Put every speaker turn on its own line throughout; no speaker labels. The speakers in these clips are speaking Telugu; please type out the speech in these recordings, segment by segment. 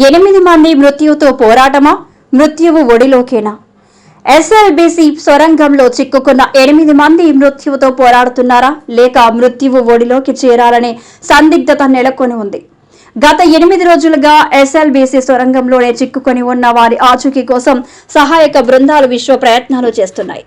8 మంది మృత్యువుతో పోరాటమా? మృత్యువు ఒడిలోకేనా? ఎస్ఎల్బీసీ సొరంగంలో చిక్కుకున్న 8 మంది మృత్యువుతో పోరాడుతున్నారా లేక మృత్యువు ఒడిలోకి చేరాలనే సందిగ్ధత నెలకొని ఉంది. గత 8 రోజులుగా ఎస్ఎల్బీసీ సొరంగంలోనే చిక్కుకొని ఉన్న వారి ఆచూకీ కోసం సహాయక బృందాలు విశ్వ ప్రయత్నాలు చేస్తున్నాయి.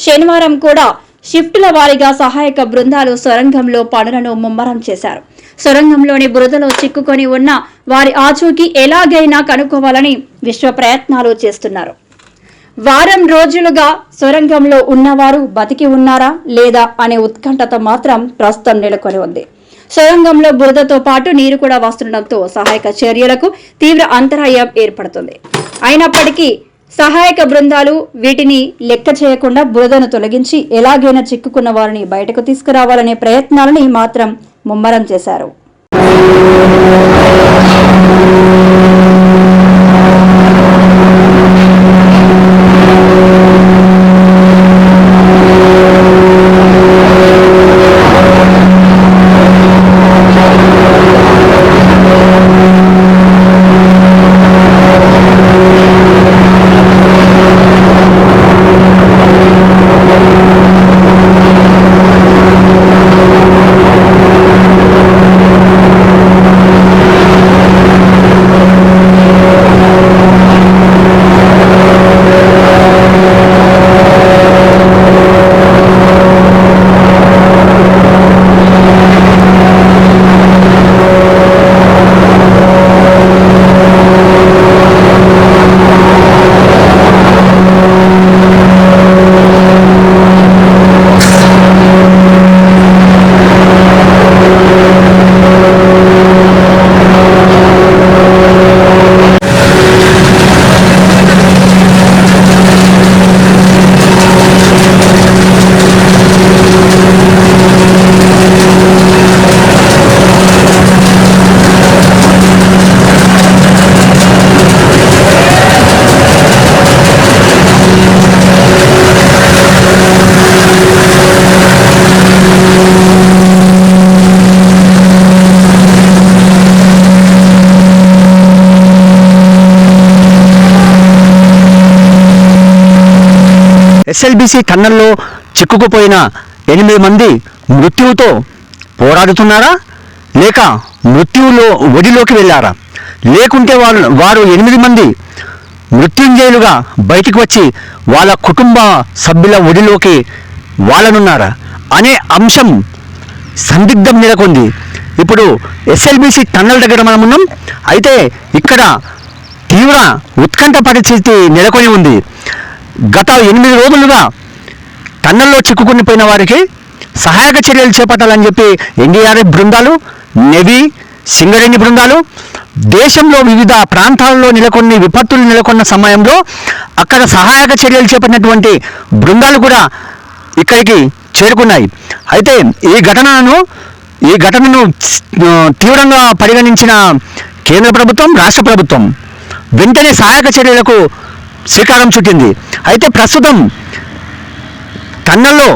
శనివారం కూడా షిఫ్టుల వారీగా సహాయక బృందాలు సొరంగంలో పనులను ముమ్మరం చేశారు. సొరంగంలోని బురదలో చిక్కుకొని ఉన్న వారి ఆచూకీ ఎలాగైనా కనుక్కోవాలని విశ్వ ప్రయత్నాలు చేస్తున్నారు. వారం రోజులుగా సొరంగంలో ఉన్నవారు బతికి ఉన్నారా లేదా అనే ఉత్కంఠత మాత్రం ప్రస్తుతం నెలకొని ఉంది. సొరంగంలో బురదతో పాటు నీరు కూడా వస్తుండటంతో సహాయక చర్యలకు తీవ్ర అంతరాయం ఏర్పడుతుంది. అయినప్పటికీ సహాయక బృందాలు వీటిని లెక్క చేయకుండా బురదను తొలగించి ఎలాగైనా చిక్కుకున్న వారిని బయటకు తీసుకురావాలనే ప్రయత్నాలని మాత్రం ముమ్మరం చేశారు.
ఎస్ఎల్బీసీ టన్నల్లో చిక్కుకుపోయిన 8 మంది మృత్యువుతో పోరాడుతున్నారా లేక మృత్యువులో ఒడిలోకి వెళ్ళారా? లేకుంటే వారు 8 మంది మృత్యుంజయులుగా బయటికి వచ్చి వాళ్ళ కుటుంబ సభ్యుల ఒడిలోకి వాళ్ళనున్నారా అనే అంశం సందిగ్ధం నెలకొంది. ఇప్పుడు ఎస్ఎల్బీసీ టన్నల్ దగ్గర మనం ఉన్నాం. అయితే ఇక్కడ తీవ్ర ఉత్కంఠ పరిస్థితి నెలకొని ఉంది. గత 8 రోజులుగా టన్నల్లో చిక్కుకుని పోయిన వారికి సహాయక చర్యలు చేపట్టాలని చెప్పి ఎన్డీఆర్ఎఫ్ బృందాలు, నేవీ, సింగరేణి బృందాలు దేశంలో వివిధ ప్రాంతాల్లో విపత్తులు నెలకొన్న సమయంలో అక్కడ సహాయక చర్యలు చేపట్టినటువంటి బృందాలు కూడా ఇక్కడికి చేరుకున్నాయి. అయితే ఈ ఘటనను తీవ్రంగా పరిగణించిన కేంద్ర ప్రభుత్వం, రాష్ట్ర ప్రభుత్వం వెంటనే సహాయక చర్యలకు శ్రీకారం చుట్టింది. అయితే ప్రస్తుతం టన్నల్లో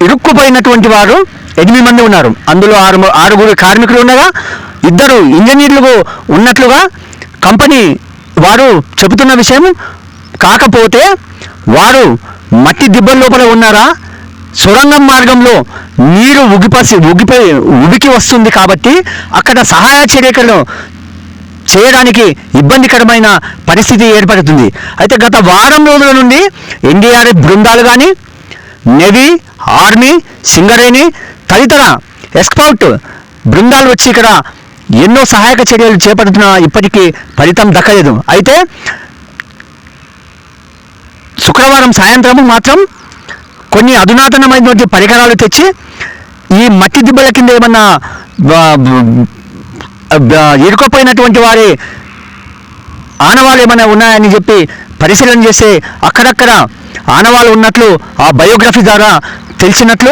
ఇరుక్కుపోయినటువంటి వారు 8 మంది ఉన్నారు. అందులో 6 కార్మికులు ఉండగా 2 ఇంజనీర్లు ఉన్నట్లుగా కంపెనీ వారు చెబుతున్న విషయం. కాకపోతే వారు మట్టి దిబ్బల లోపల ఉన్నారా? సొరంగం మార్గంలో నీరు ఉబికి వస్తుంది కాబట్టి అక్కడ సహాయ చర్యలను చేయడానికి ఇబ్బందికరమైన పరిస్థితి ఏర్పడుతుంది. అయితే గత వారం రోజుల నుండి ఎన్డీఆర్ఎఫ్ బృందాలు కానీ, నేవీ, ఆర్మీ, సింగరేణి తదితర ఎస్కాట్ బృందాలు వచ్చి ఇక్కడ ఎన్నో సహాయక చర్యలు చేపడుతున్నా ఇప్పటికీ ఫలితం దక్కలేదు. అయితే శుక్రవారం సాయంత్రం మాత్రం కొన్ని అధునాతనమైనటువంటి పరికరాలు తెచ్చి ఈ మట్టి దిబ్బల కింద ఏమన్నా ఇరుక్కుపోయినటువంటి వారి ఆనవాళ్ళు ఏమైనా ఉన్నాయని చెప్పి పరిశీలన చేస్తే అక్కడక్కడ ఆనవాళ్ళు ఉన్నట్లు ఆ బయోగ్రఫీ ద్వారా తెలిసినట్లు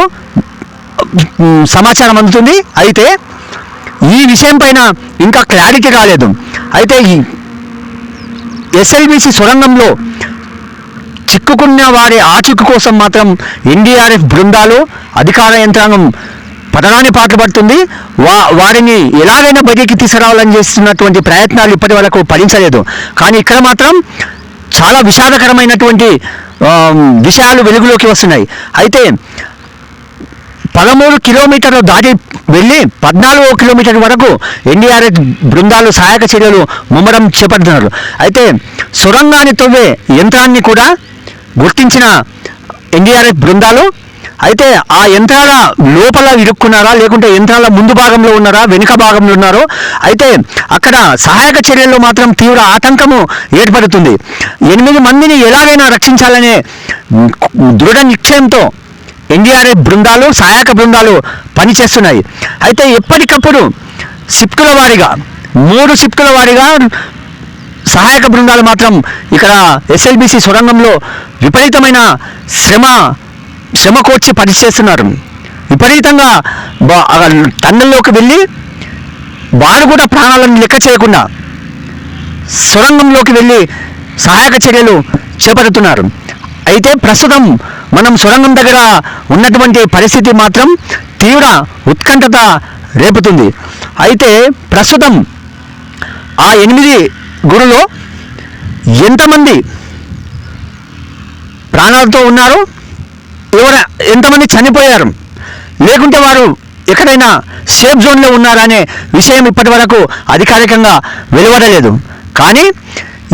సమాచారం అందుతుంది. అయితే ఈ విషయం పైన ఇంకా క్లారిటీ రాలేదు. అయితే ఈ ఎస్ఎల్బీసీ సొరంగంలో చిక్కుకున్న వారి ఆచూకీ కోసం మాత్రం ఎన్డీఆర్ఎఫ్ బృందాలు, అధికార యంత్రాంగం పతనాన్ని పాటుపడుతుంది. వారిని ఎలాగైనా బయటికి తీసుకురావాలని చేస్తున్నటువంటి ప్రయత్నాలు ఇప్పటి వరకు ఫలించలేదు. కానీ ఇక్కడ మాత్రం చాలా విషాదకరమైనటువంటి విషయాలు వెలుగులోకి వస్తున్నాయి. అయితే 13 కిలోమీటర్లు దాటి వెళ్ళి 14 కిలోమీటర్ వరకు ఎన్డీఆర్ఎఫ్ బృందాలు సహాయక చర్యలు ముమ్మరం చేపడుతున్నారు. అయితే సొరంగాన్ని తవ్వే యంత్రాన్ని కూడా గుర్తించిన ఎన్డీఆర్ఎఫ్ బృందాలు అయితే ఆ యంత్రాల లోపల ఇరుక్కున్నారా, లేకుంటే యంత్రాల ముందు భాగంలో ఉన్నారా, వెనుక భాగంలో ఉన్నారో అయితే అక్కడ సహాయక చర్యల్లో మాత్రం తీవ్ర ఆటంకము ఏర్పడుతుంది. 8 మందిని ఎలాగైనా రక్షించాలనే దృఢ నిశ్చయంతో ఎన్డీఆర్ఎఫ్ బృందాలు సహాయక బృందాలు పనిచేస్తున్నాయి. అయితే ఎప్పటికప్పుడు షిఫ్టుల వారీగా 3 షిఫ్టుల వారీగా సహాయక బృందాలు మాత్రం ఇక్కడ ఎస్ఎల్బిసి సొరంగంలో విపరీతమైన శ్రమ కోర్చి పనిచేస్తున్నారు. విపరీతంగా టన్నెల్లోకి వెళ్ళి వారు కూడా ప్రాణాలను లెక్క చేయకుండా సొరంగంలోకి వెళ్ళి సహాయక చర్యలు చేపడుతున్నారు. అయితే ప్రస్తుతం మనం సొరంగం దగ్గర ఉన్నటువంటి పరిస్థితి మాత్రం తీవ్ర ఉత్కంఠత రేపుతుంది. అయితే ప్రస్తుతం ఆ 8 గురులో ఎంతమంది ప్రాణాలతో ఉన్నారు, ఎంతమంది చనిపోయారు, లేకుంటే వారు ఎక్కడైనా సేఫ్ జోన్లో ఉన్నారా అనే విషయం ఇప్పటి వరకు అధికారికంగా వెలువడలేదు. కానీ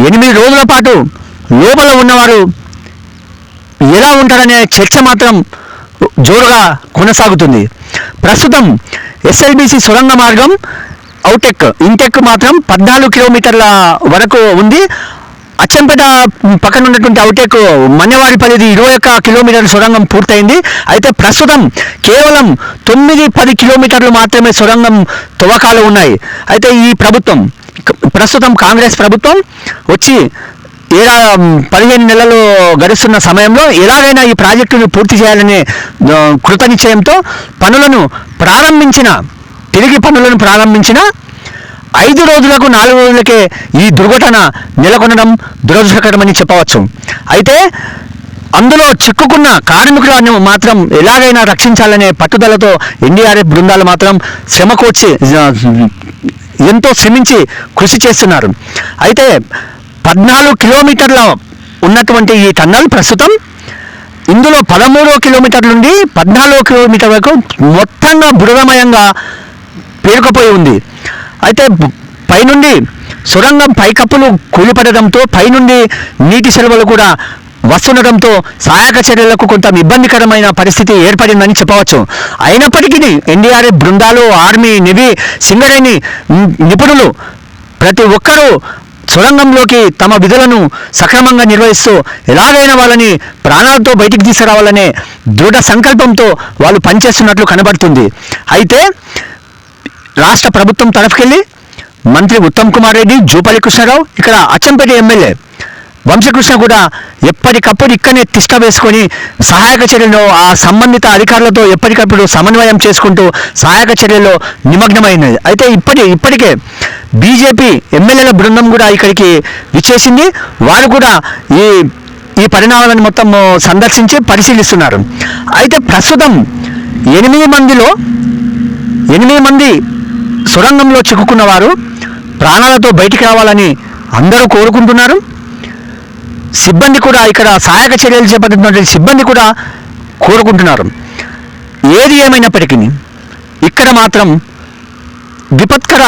8 రోజుల పాటు లోపల ఉన్నవారు ఎలా ఉంటారనే చర్చ మాత్రం జోరుగా కొనసాగుతుంది. ప్రస్తుతం ఎస్ఎల్బిసి సొరంగ మార్గం ఇంటెక్ మాత్రం 14 కిలోమీటర్ల వరకు ఉంది. అచ్చంపేట పక్కన ఉన్నటువంటి ఔటెక్ మన్యవారిపల్లిది 21 కిలోమీటర్ల సొరంగం పూర్తయింది. అయితే ప్రస్తుతం కేవలం 9-10 కిలోమీటర్లు మాత్రమే సొరంగం తవ్వకాలు ఉన్నాయి. అయితే ఈ ప్రభుత్వం ప్రస్తుతం కాంగ్రెస్ ప్రభుత్వం వచ్చి 15 నెలలు గడుస్తున్న సమయంలో ఎలాగైనా ఈ ప్రాజెక్టును పూర్తి చేయాలనే కృతనిశ్చయంతో తిరిగి పనులను ప్రారంభించిన 5 రోజులకు 4 రోజులకే ఈ దుర్ఘటన నెలకొనడం దురదృష్టకరమని చెప్పవచ్చు. అయితే అందులో చిక్కుకున్న కార్మికులను మాత్రం ఎలాగైనా రక్షించాలనే పట్టుదలతో ఎన్డీఆర్ఎఫ్ బృందాలు మాత్రం ఎంతో శ్రమించి కృషి చేస్తున్నారు. అయితే 14 కిలోమీటర్ల ఉన్నటువంటి ఈ టన్నల్ ప్రస్తుతం ఇందులో 13 కిలోమీటర్ల నుండి 14 కిలోమీటర్ వరకు మొత్తంగా బురదమయంగా పేరుకుపోయి ఉంది. అయితే పైనుండి సొరంగం పైకప్పులు కూలిపడడంతో పైనుండి నీటి సెలవులు కూడా వస్తుండటంతో సహాయక చర్యలకు కొంత ఇబ్బందికరమైన పరిస్థితి ఏర్పడిందని చెప్పవచ్చు. అయినప్పటికీ ఎన్డీఆర్ఎఫ్ బృందాలు, ఆర్మీ, నేవీ, సింగరేణి నిపుణులు ప్రతి ఒక్కరూ సొరంగంలోకి తమ విధులను సక్రమంగా నిర్వహిస్తూ ఎలాగైనా వాళ్ళని ప్రాణాలతో బయటికి తీసుకురావాలనే దృఢ సంకల్పంతో వాళ్ళు పనిచేస్తున్నట్లు కనబడుతుంది. అయితే రాష్ట్ర ప్రభుత్వం తరఫుకెళ్ళి మంత్రి ఉత్తమ్ కుమార్ రెడ్డి, జూపల్లి కృష్ణారావు, ఇక్కడ అచ్చంపేట ఎమ్మెల్యే వంశకృష్ణ కూడా ఎప్పటికప్పుడు ఇక్కడనే తిష్ట వేసుకొని సహాయక చర్యల్లో ఆ సంబంధిత అధికారులతో ఎప్పటికప్పుడు సమన్వయం చేసుకుంటూ సహాయక చర్యల్లో నిమగ్నమైనది. అయితే ఇప్పటికే బీజేపీ ఎమ్మెల్యేల బృందం కూడా ఇక్కడికి విచ్చేసింది. వారు కూడా ఈ పరిణామాలను మొత్తం సందర్శించి పరిశీలిస్తున్నారు. అయితే ప్రస్తుతం 8 మంది సొరంగంలో చిక్కుకున్న వారు ప్రాణాలతో బయటికి రావాలని అందరూ కోరుకుంటున్నారు. సిబ్బంది కూడా ఇక్కడ సహాయక చర్యలు చేపడుతున్నటువంటి సిబ్బంది కూడా కోరుకుంటున్నారు. ఏది ఏమైనప్పటికీ ఇక్కడ మాత్రం విపత్కర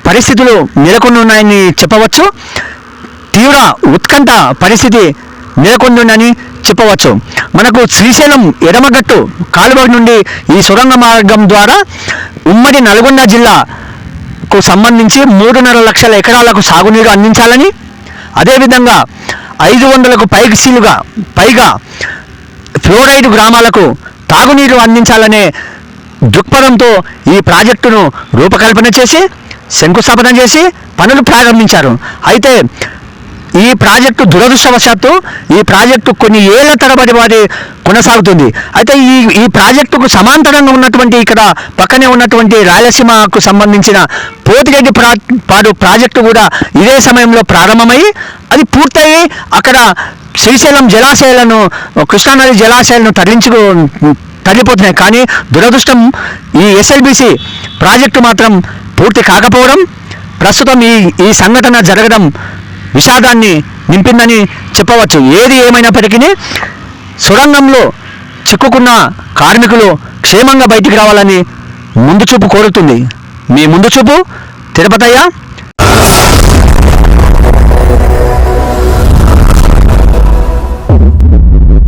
పరిస్థితులు నెలకొని ఉన్నాయని చెప్పవచ్చు. తీవ్ర ఉత్కంఠ పరిస్థితి నెలకొని ఉందని చెప్పవచ్చు. మనకు శ్రీశైలం ఎడమగట్టు కాలువ నుండి ఈ సొరంగ మార్గం ద్వారా ఉమ్మడి నల్గొండ జిల్లాకు సంబంధించి 3.5 లక్షల ఎకరాలకు సాగునీరు అందించాలని, అదేవిధంగా 500కు పైగా ఫ్లోరైడ్ గ్రామాలకు తాగునీరు అందించాలనే దృక్పథంతో ఈ ప్రాజెక్టును రూపకల్పన చేసి శంకుస్థాపన చేసి పనులు ప్రారంభించారు. అయితే ఈ ప్రాజెక్టు దురదృష్టవశాత్తు ఈ ప్రాజెక్టు కొన్ని ఏళ్ల తరబడి వారి కొనసాగుతుంది. అయితే ఈ ప్రాజెక్టుకు సమాంతరంగా ఉన్నటువంటి ఇక్కడ పక్కనే ఉన్నటువంటి రాయలసీమకు సంబంధించిన పోతిరెడ్డిపాడు ప్రాజెక్టు కూడా ఇదే సమయంలో ప్రారంభమై అది పూర్తయి అక్కడ శ్రీశైలం జలాశయాలను, కృష్ణానది జలాశయాలను తరలిపోతున్నాయి. కానీ దురదృష్టం ఈ ఎస్ఎల్బిసి ప్రాజెక్టు మాత్రం పూర్తి కాకపోవడం, ప్రస్తుతం ఈ సంఘటన జరగడం విషాదాన్ని నింపిందని చెప్పవచ్చు. ఏది ఏమైనప్పటికీ సొరంగంలో చిక్కుకున్న కార్మికులు క్షేమంగా బయటికి రావాలని ముందు చూపు కోరుతుంది. మీ ముందు చూపు తిరుపతయ్య.